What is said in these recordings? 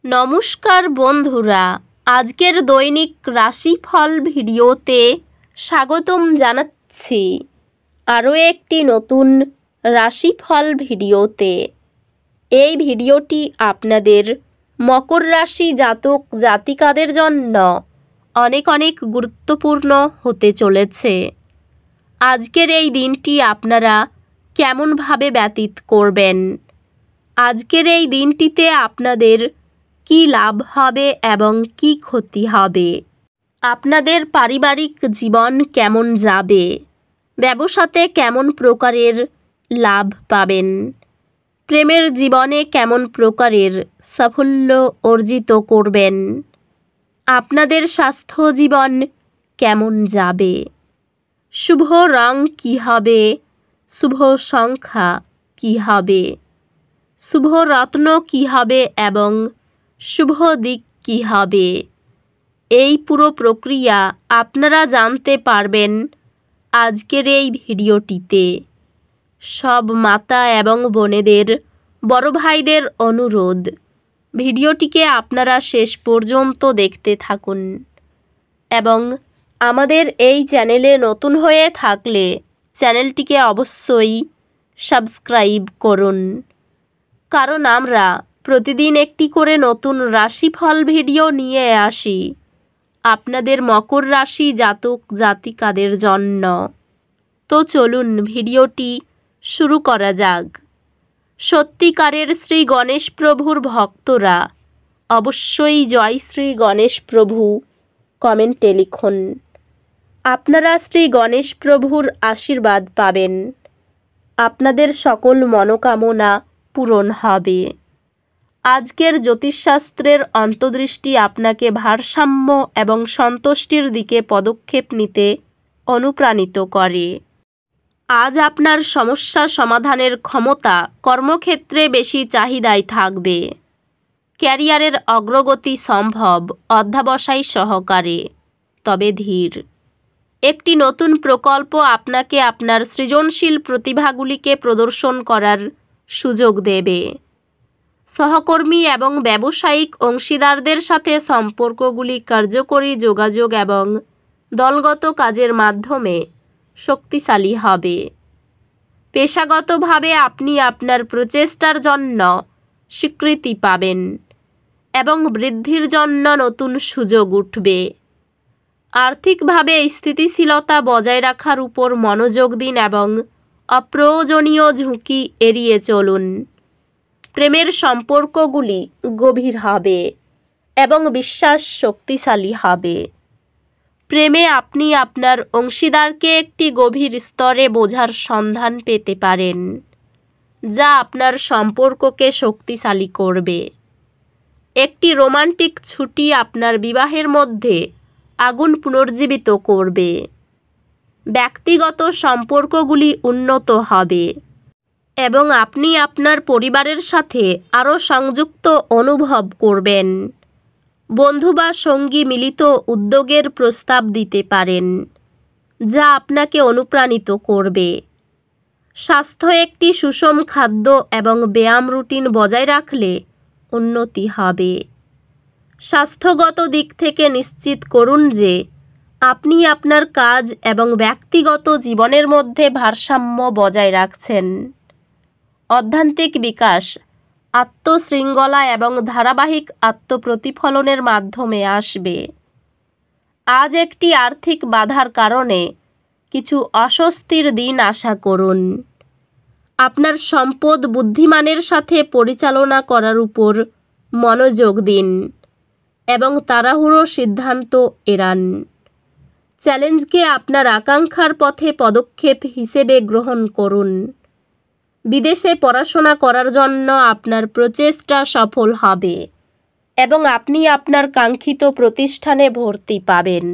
নমস্কার বন্ধুরা, আজকের দৈনিক রাশিফল ভিডিওতে স্বাগতম জানাচ্ছি আরও একটি নতুন রাশিফল ভিডিওতে। এই ভিডিওটি আপনাদের মকর রাশি জাতক জাতিকাদের জন্য অনেক অনেক গুরুত্বপূর্ণ হতে চলেছে। আজকের এই দিনটি আপনারা কেমনভাবে ব্যতীত করবেন, আজকের এই দিনটিতে আপনাদের কি লাভ হবে এবং কি ক্ষতি হবে, আপনাদের পারিবারিক জীবন কেমন যাবে, ব্যবসাতে কেমন প্রকারের লাভ পাবেন, প্রেমের জীবনে কেমন প্রকারের সাফল্য অর্জিত করবেন, আপনাদের স্বাস্থ্য জীবন কেমন যাবে, শুভ রং কী হবে, শুভ সংখ্যা কী হবে, শুভ রত্ন কী হবে এবং শুভ দিক কী হবে, এই পুরো প্রক্রিয়া আপনারা জানতে পারবেন আজকের এই ভিডিওটিতে। সব মাতা এবং বোনেদের, বড় ভাইদের অনুরোধ, ভিডিওটিকে আপনারা শেষ পর্যন্ত দেখতে থাকুন এবং আমাদের এই চ্যানেলে নতুন হয়ে থাকলে চ্যানেলটিকে অবশ্যই সাবস্ক্রাইব করুন, কারণ আমরা প্রতিদিন একটি করে নতুন রাশিফল ভিডিও নিয়ে আসি আপনাদের মকর রাশি জাতক জাতিকাদের জন্য। তো চলুন ভিডিওটি শুরু করা যাক। সত্যিকারের শ্রী গণেশ প্রভুর ভক্তরা অবশ্যই জয় শ্রী গণেশ প্রভু কমেন্টে লিখুন। আপনারা শ্রী গণেশ প্রভুর আশীর্বাদ পাবেন, আপনাদের সকল মনোকামনা পূরণ হবে। আজকের জ্যোতিষশাস্ত্রের অন্তর্দৃষ্টি আপনাকে ভারসাম্য এবং সন্তুষ্টির দিকে পদক্ষেপ নিতে অনুপ্রাণিত করে। আজ আপনার সমস্যা সমাধানের ক্ষমতা কর্মক্ষেত্রে বেশি চাহিদায় থাকবে। ক্যারিয়ারের অগ্রগতি সম্ভব অধ্যবসায় সহকারে, তবে ধীর। একটি নতুন প্রকল্প আপনাকে আপনার সৃজনশীল প্রতিভাগুলিকে প্রদর্শন করার সুযোগ দেবে। সহকর্মী এবং ব্যবসায়িক অংশীদারদের সাথে সম্পর্কগুলি কার্যকরী যোগাযোগ এবং দলগত কাজের মাধ্যমে শক্তিশালী হবে। পেশাগতভাবে আপনি আপনার প্রচেষ্টার জন্য স্বীকৃতি পাবেন এবং বৃদ্ধির জন্য নতুন সুযোগ উঠবে। আর্থিকভাবে স্থিতিশীলতা বজায় রাখার উপর মনোযোগ দিন এবং অপ্রয়োজনীয় ঝুঁকি এড়িয়ে চলুন। প্রেমের সম্পর্কগুলি গভীর হবে এবং বিশ্বাস শক্তিশালী হবে। প্রেমে আপনি আপনার অংশীদারকে একটি গভীর স্তরে বোঝার সন্ধান পেতে পারেন, যা আপনার সম্পর্ককে শক্তিশালী করবে। একটি রোমান্টিক ছুটি আপনার বিবাহের মধ্যে আগুন পুনর্জীবিত করবে। ব্যক্তিগত সম্পর্কগুলি উন্নত হবে এবং আপনি আপনার পরিবারের সাথে আরও সংযুক্ত অনুভব করবেন। বন্ধু বা সঙ্গী মিলিত উদ্যোগের প্রস্তাব দিতে পারেন, যা আপনাকে অনুপ্রাণিত করবে। স্বাস্থ্য একটি সুষম খাদ্য এবং ব্যায়াম রুটিন বজায় রাখলে উন্নতি হবে। স্বাস্থ্যগত দিক থেকে নিশ্চিত করুন যে আপনি আপনার কাজ এবং ব্যক্তিগত জীবনের মধ্যে ভারসাম্য বজায় রাখছেন। অধ্যাত্মিক বিকাশ আত্মশৃঙ্খলা এবং ধারাবাহিক আত্মপ্রতিফলনের মাধ্যমে আসবে। আজ একটি আর্থিক বাধার কারণে কিছু অস্বস্তির দিন আশা করুন। আপনার সম্পদ বুদ্ধিমানের সাথে পরিচালনা করার উপর মনোযোগ দিন এবং তাড়াহুড়ো সিদ্ধান্ত এড়ান। চ্যালেঞ্জকে আপনার আকাঙ্ক্ষার পথে পদক্ষেপ হিসেবে গ্রহণ করুন। বিদেশে পড়াশোনা করার জন্য আপনার প্রচেষ্টা সফল হবে এবং আপনি আপনার কাঙ্ক্ষিত প্রতিষ্ঠানে ভর্তি পাবেন।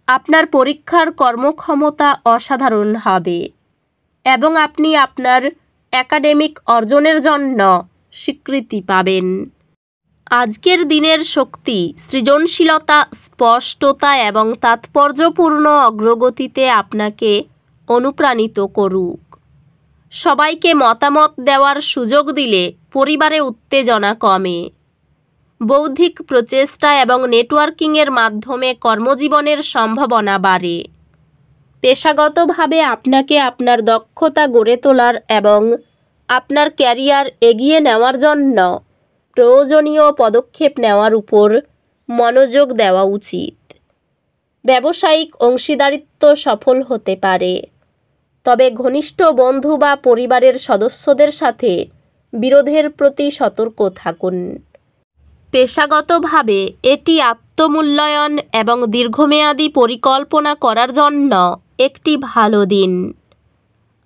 আপনার পরীক্ষার কর্মক্ষমতা অসাধারণ হবে এবং আপনি আপনার একাডেমিক অর্জনের জন্য স্বীকৃতি পাবেন। আজকের দিনের শক্তি সৃজনশীলতা, স্পষ্টতা এবং তাৎপর্যপূর্ণ অগ্রগতিতে আপনাকে অনুপ্রাণিত করুক। সবাইকে মতামত দেওয়ার সুযোগ দিলে পরিবারে উত্তেজনা কমে। বৌদ্ধিক প্রচেষ্টা এবং নেটওয়ার্কিংয়ের মাধ্যমে কর্মজীবনের সম্ভাবনা বাড়ে। পেশাগতভাবে আপনাকে আপনার দক্ষতা গড়ে তোলার এবং আপনার ক্যারিয়ার এগিয়ে নেওয়ার জন্য প্রয়োজনীয় পদক্ষেপ নেওয়ার উপর মনোযোগ দেওয়া উচিত। ব্যবসায়িক অংশীদারিত্ব সফল হতে পারে, তবে ঘনিষ্ঠ বন্ধু বা পরিবারের সদস্যদের সাথে বিরোধের প্রতি সতর্ক থাকুন। পেশাগতভাবে এটি আত্মমূল্যায়ন এবং দীর্ঘমেয়াদী পরিকল্পনা করার জন্য একটি ভালো দিন।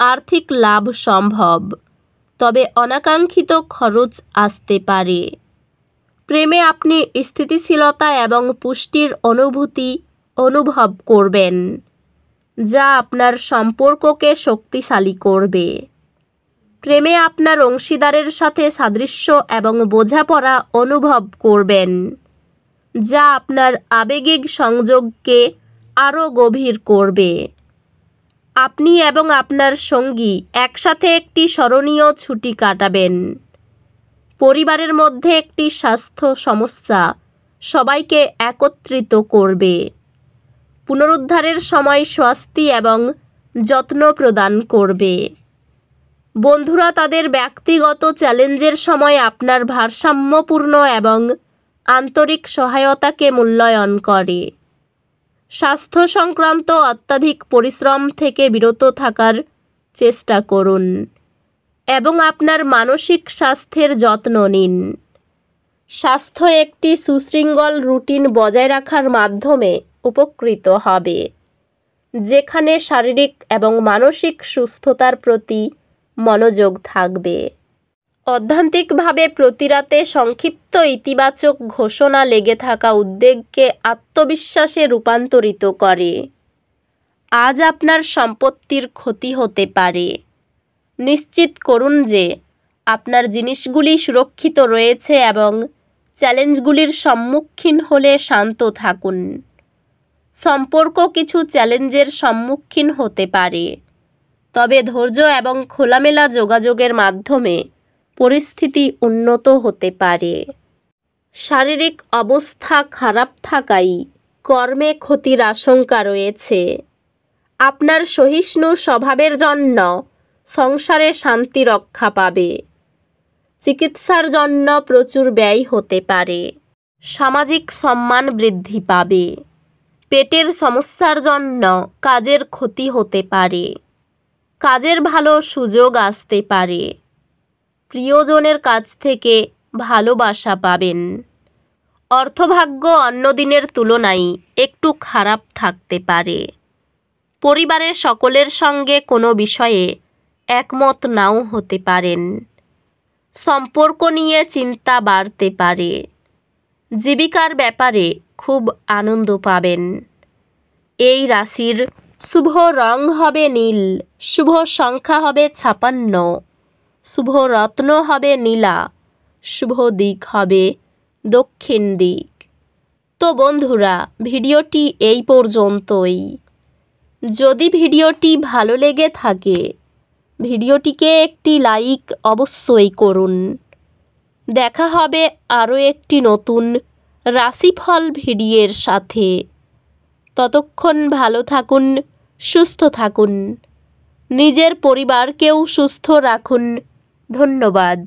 আর্থিক লাভ সম্ভব, তবে অনাকাঙ্ক্ষিত খরচ আসতে পারে। প্রেমে আপনি স্থিতিশীলতা এবং পুষ্টির অনুভূতি অনুভব করবেন, যা আপনার সম্পর্ককে শক্তিশালী করবে। প্রেমে আপনার অংশীদারের সাথে সাদৃশ্য এবং বোঝাপড়া অনুভব করবেন, যা আপনার আবেগিক সংযোগকে আরও গভীর করবে। আপনি এবং আপনার সঙ্গী একসাথে একটি স্মরণীয় ছুটি কাটাবেন। পরিবারের মধ্যে একটি স্বাস্থ্য সমস্যা সবাইকে একত্রিত করবে। পুনরুদ্ধারের সময় স্বস্তি এবং যত্ন প্রদান করবে। বন্ধুরা তাদের ব্যক্তিগত চ্যালেঞ্জের সময় আপনার ভারসাম্যপূর্ণ এবং আন্তরিক সহায়তাকে মূল্যায়ন করে। স্বাস্থ্য সংক্রান্ত অত্যাধিক পরিশ্রম থেকে বিরত থাকার চেষ্টা করুন এবং আপনার মানসিক স্বাস্থ্যের যত্ন নিন। স্বাস্থ্য একটি সুশৃঙ্খল রুটিন বজায় রাখার মাধ্যমে উপকৃত হবে, যেখানে শারীরিক এবং মানসিক সুস্থতার প্রতি মনোযোগ থাকবে। অধ্যাত্মিকভাবে প্রতি রাতে সংক্ষিপ্ত ইতিবাচক ঘোষণা লেগে থাকা উদ্বেগকে আত্মবিশ্বাসে রূপান্তরিত করে। আজ আপনার সম্পত্তির ক্ষতি হতে পারে। নিশ্চিত করুন যে আপনার জিনিসগুলি সুরক্ষিত রয়েছে এবং চ্যালেঞ্জগুলির সম্মুখীন হলে শান্ত থাকুন। সম্পর্ক কিছু চ্যালেঞ্জের সম্মুখীন হতে পারে, তবে ধৈর্য এবং খোলামেলা যোগাযোগের মাধ্যমে পরিস্থিতি উন্নত হতে পারে। শারীরিক অবস্থা খারাপ থাকায় কর্মে ক্ষতির আশঙ্কা রয়েছে। আপনার সহিষ্ণু স্বভাবের জন্য সংসারে শান্তি রক্ষা পাবে। চিকিৎসার জন্য প্রচুর ব্যয় হতে পারে। সামাজিক সম্মান বৃদ্ধি পাবে। পেটের সমস্যার জন্য কাজের ক্ষতি হতে পারে। কাজের ভালো সুযোগ আসতে পারে। প্রিয়জনের কাছ থেকে ভালোবাসা পাবেন। অর্থভাগ্য অন্য দিনের তুলনায় একটু খারাপ থাকতে পারে। পরিবারের সকলের সঙ্গে কোনো বিষয়ে একমত নাও হতে পারেন। সম্পর্ক নিয়ে চিন্তা বাড়তে পারে। জীবিকার ব্যাপারে খুব আনন্দ পাবেন। এই রাশির শুভ রং হবে নীল, শুভ সংখ্যা হবে 56, শুভ রত্ন হবে নীলা, শুভ দিক হবে দক্ষিণ দিক। তো বন্ধুরা, ভিডিওটি এই পর্যন্তই। যদি ভিডিওটি ভালো লেগে থাকে ভিডিওটিকে একটি লাইক অবশ্যই করুন। দেখা হবে আরও একটি নতুন রাশিফল ভিডিওর সাথে। ততক্ষণ ভালো থাকুন, সুস্থ থাকুন, নিজের পরিবারকেও সুস্থ রাখুন। ধন্যবাদ।